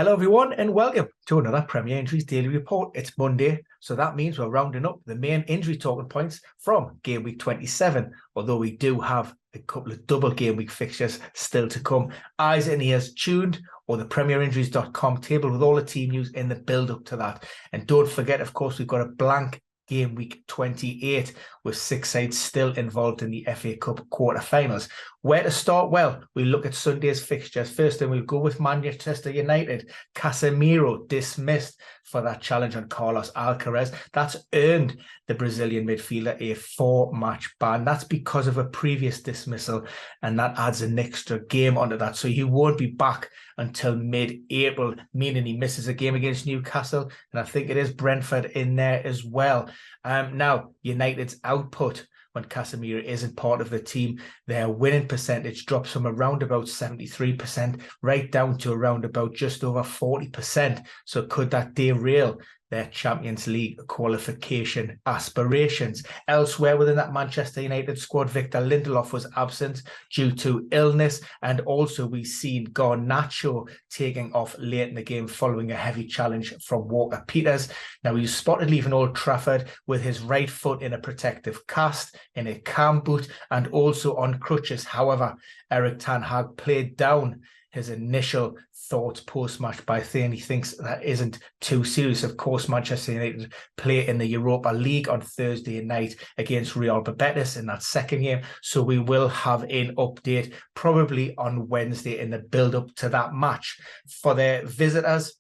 Hello everyone and welcome to another Premier Injuries Daily Report. It's Monday, so that means we're rounding up the main injury talking points from game week 27, although we do have a couple of double game week fixtures still to come. Eyes and ears tuned, or the premierinjuries.com table with all the team news in the build up to that. And don't forget, of course, we've got a blank game week 28 with 6 sides still involved in the FA Cup quarter-finals. Where to start? Well, we look at Sunday's fixtures first, and we'll go with Manchester United. Casemiro dismissed for that challenge on Carlos Alcaraz. That's earned the Brazilian midfielder a 4-match ban. That's because of a previous dismissal, and that adds an extra game onto that. So he won't be back until mid-April, meaning he misses a game against Newcastle, and I think it is Brentford in there as well. Now, United's output when Casemiro isn't part of the team, their winning percentage drops from around about 73% right down to around about just over 40%. So could that derail their Champions League qualification aspirations? Elsewhere within that Manchester United squad, Victor Lindelof was absent due to illness, and also we've seen Garnacho taking off late in the game following a heavy challenge from Walker Peters. Now, he was spotted leaving Old Trafford with his right foot in a protective cast, in a cam boot, and also on crutches. However, Erik ten Hag played down his initial thoughts post-match by saying he thinks that isn't too serious. Of course, Manchester United play in the Europa League on Thursday night against Real Betis in that second game, so we will have an update probably on Wednesday in the build-up to that match. For their visitors,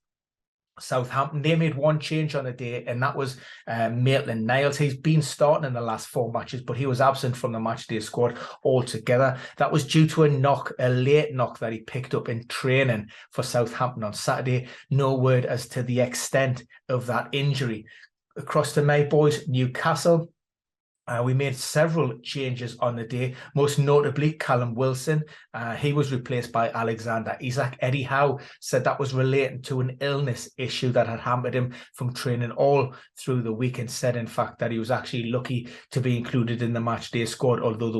Southampton, they made one change on the day, and that was Maitland-Niles. He's been starting in the last 4 matches, but he was absent from the matchday squad altogether. That was due to a late knock that he picked up in training for Southampton on Saturday. No word as to the extent of that injury. Across to my boys, Newcastle. We made several changes on the day, most notably Callum Wilson. He was replaced by Alexander Isak. Eddie Howe said that was relating to an illness issue that had hampered him from training all through the week, and said, in fact, that he was actually lucky to be included in the matchday squad, although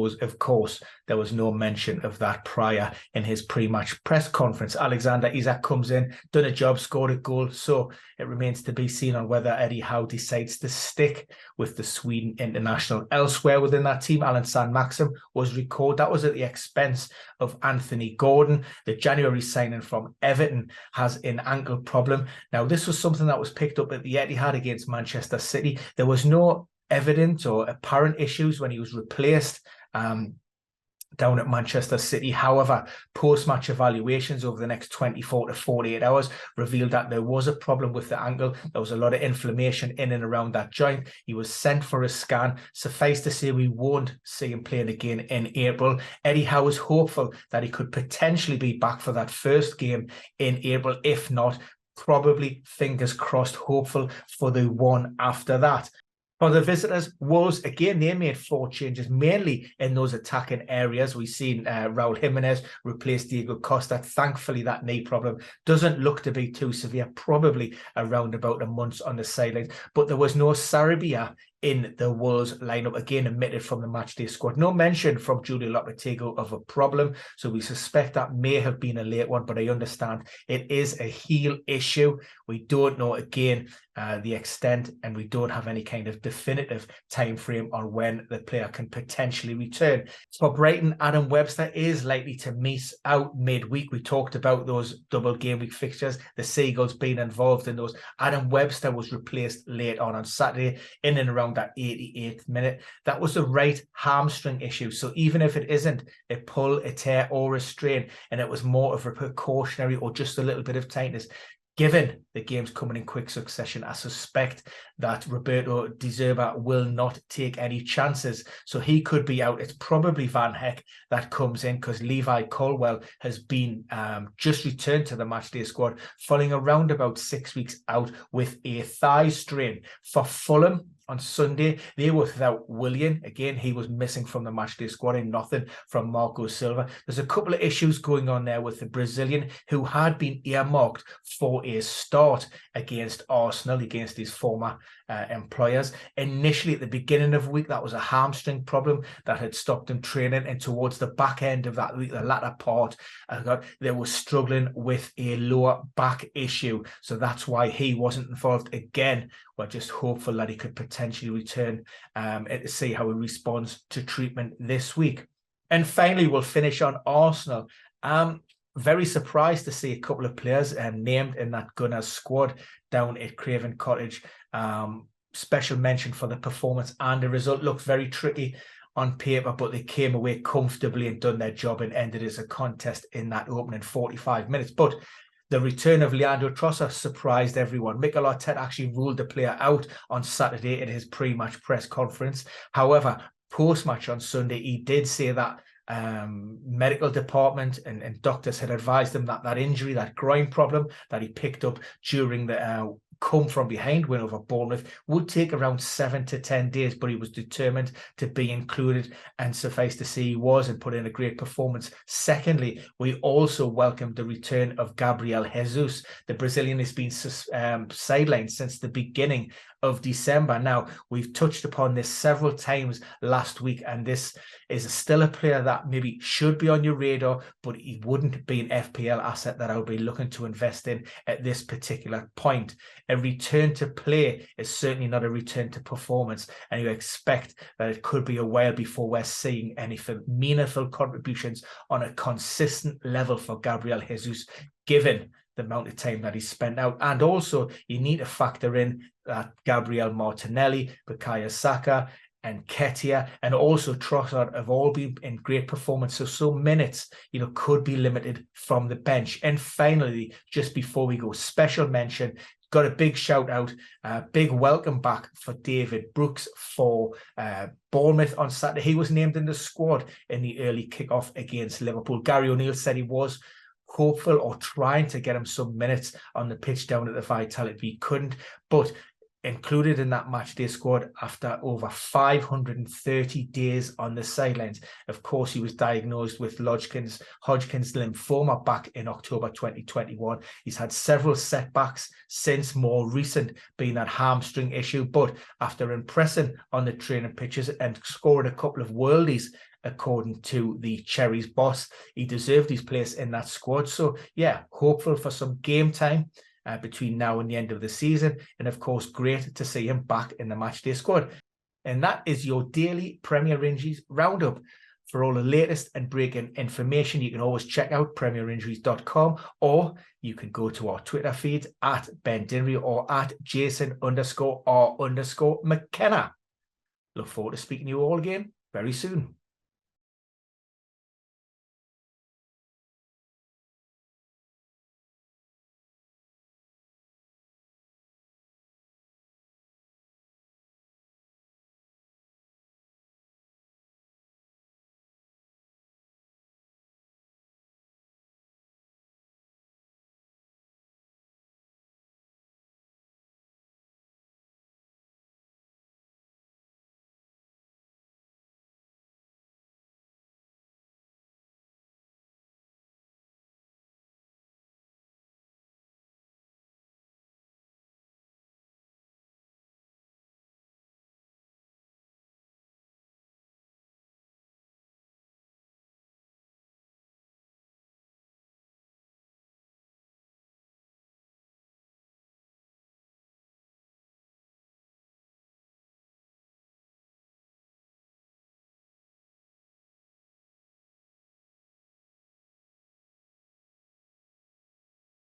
there was no mention of that prior in his pre-match press conference. Alexander Isak comes in, done a job, scored a goal, so it remains to be seen on whether Eddie Howe decides to stick with the Sweden international. Elsewhere within that team, Alan Saint-Maxim was recalled. That was at the expense of Anthony Gordon. The January signing from Everton has an ankle problem. Now, this was something that was picked up at the Etihad against Manchester City. There was no evident or apparent issues when he was replaced down at Manchester City. However, post-match evaluations over the next 24 to 48 hours revealed that there was a problem with the ankle. There was a lot of inflammation in and around that joint. He was sent for a scan. Suffice to say, we won't see him playing again in April. Eddie Howe is hopeful that he could potentially be back for that first game in April. If not, probably, fingers crossed, hopeful for the one after that. For the visitors, Wolves, again, they made 4 changes, mainly in those attacking areas. We've seen Raul Jimenez replace Diego Costa. Thankfully, that knee problem doesn't look to be too severe, probably around about a month on the sidelines. But there was no Sarabia in the Wolves lineup, again omitted from the matchday squad. No mention from Julio Lopetegui of a problem, so we suspect that may have been a late one, but I understand it is a heel issue. We don't know, again, the extent, and we don't have any kind of definitive time frame on when the player can potentially return. For Brighton, Adam Webster is likely to miss out midweek. We talked about those double game week fixtures, the Seagulls being involved in those. Adam Webster was replaced late on Saturday in and around that 88th minute. That was a right hamstring issue, so even if it isn't a pull, a tear or a strain, and it was more of a precautionary or just a little bit of tightness, given the games coming in quick succession, I suspect that Roberto De Zerba will not take any chances. So he could be out. It's probably Van Heck that comes in, because Levi Colwell has been just returned to the matchday squad following around about 6 weeks out with a thigh strain. For Fulham, on Sunday. They were without Willian. Again, he was missing from the matchday squad, and nothing from Marco Silva. There's a couple of issues going on there with the Brazilian, who had been earmarked for a start against Arsenal, against his former employers. Initially, at the beginning of the week, that was a hamstring problem that had stopped him training, and towards the back end of that week, the latter part, they were struggling with a lower back issue. So that's why he wasn't involved again. We're just hopeful that he could potentially return and to see how he responds to treatment this week. And finally, we'll finish on Arsenal. Very surprised to see a couple of players named in that Gunners squad down at Craven Cottage. Special mention for the performance and the result. Looked very tricky on paper, but they came away comfortably and done their job and ended as a contest in that opening 45 minutes. But the return of Leandro Trossard surprised everyone. Mikel Arteta actually ruled the player out on Saturday at his pre-match press conference. However, post-match on Sunday, he did say that medical department and doctors had advised him that that injury, that groin problem that he picked up during the come from behind win over Bournemouth, would take around 7 to 10 days, but he was determined to be included, and suffice to say he was, and put in a great performance. Secondly, we also welcomed the return of Gabriel Jesus. The Brazilian has been sidelined since the beginning of December. Now, we've touched upon this several times last week, and this is still a player that maybe should be on your radar, but he wouldn't be an FPL asset that I would be looking to invest in at this particular point. A return to play is certainly not a return to performance, and you expect that it could be a while before we're seeing any meaningful contributions on a consistent level for Gabriel Jesus, given the amount of time that he's spent out. And also, you need to factor in that Gabriel Martinelli, Bukayo Saka, and Ketia, and also Trossard have all been in great performance. So minutes, could be limited from the bench. And finally, just before we go, special mention, got a big shout out, big welcome back for David Brooks for Bournemouth on Saturday. He was named in the squad in the early kickoff against Liverpool. Gary O'Neill said he was hopeful or trying to get him some minutes on the pitch down at the Vitality. He couldn't, but included in that matchday squad after over 530 days on the sidelines. Of course, he was diagnosed with Hodgkin's lymphoma back in October 2021. He's had several setbacks since, more recent being that hamstring issue, but after impressing on the training pitches and scoring a couple of worldies, according to the Cherries boss, he deserved his place in that squad. So yeah, hopeful for some game time between now and the end of the season. And of course, great to see him back in the matchday squad. And that is your daily Premier Injuries roundup. For all the latest and breaking information, you can always check out premierinjuries.com, or you can go to our Twitter feed at Ben Dinnery or at Jason_R_McKenna. Look forward to speaking to you all again very soon.